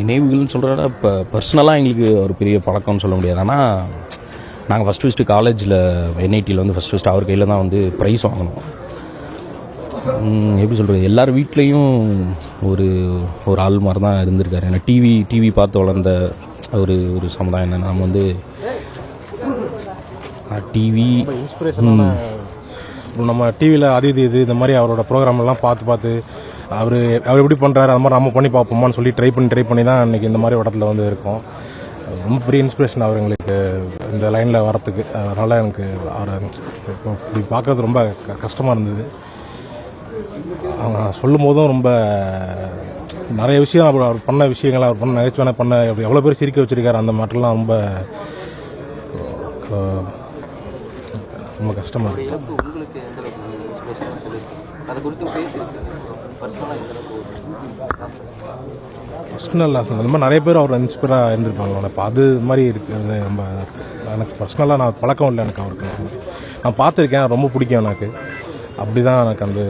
நினைவுகள்னு சொல்கிறத இப்போ பர்சனலாக எங்களுக்கு ஒரு பெரிய பழக்கம்னு சொல்ல முடியாது. ஆனால் நாங்கள் ஃபஸ்ட்டு காலேஜில் என்ஐடியில் வந்து ஃபஸ்ட்டு அவர் கையில் தான் வந்து ப்ரைஸ் வாங்கினோம். எப்படி சொல்கிறது, எல்லார் வீட்லேயும் ஒரு ஒரு ஆள் மாதிரி தான் இருந்திருக்காரு. ஏன்னா டிவி பார்த்து வளர்ந்த ஒரு ஒரு சமுதாயம் என்ன நம்ம வந்து டிவி இன்ஸ்பிரேஷனான. நம்ம டிவியில் அது இது இந்த மாதிரி அவரோட ப்ரோக்ராம்லாம் பார்த்து அவர் எப்படி பண்ணுறாரு அது மாதிரி நம்ம பண்ணி பார்ப்போமான்னு சொல்லி ட்ரை பண்ணி தான் இன்றைக்கி இந்த மாதிரி இடத்துல வந்து இருக்கோம். ரொம்ப பெரிய இன்ஸ்பிரேஷன் அவர் எங்களுக்கு இந்த லைனில் வரத்துக்கு. அதனால் எனக்கு அவரை இப்படி பார்க்கறது ரொம்ப கஷ்டமாக இருந்தது. அவங்க சொல்லும் போதும் ரொம்ப நிறைய விஷயம் அவர் பண்ண விஷயங்கள், அவர் பண்ண நகைச்சுவான பண்ண எவ்வளோ பேர் சிரிக்க வச்சிருக்காரு அந்த மாட்டெல்லாம் ரொம்ப ரொம்ப கஷ்டமாக இருக்குது. பர்சனலாக சொன்ன அந்த மாதிரி நிறைய பேர் அவர் இன்ஸ்பயராக இருந்திருப்பாங்க. இப்போ அது மாதிரி இருக்கிறது ரொம்ப எனக்கு பர்சனலாக நான் பழக்கம் இல்லை. எனக்கு அவருக்கு நான் பார்த்துருக்கேன், ரொம்ப பிடிக்கும் எனக்கு. அப்படி தான் எனக்கு அந்த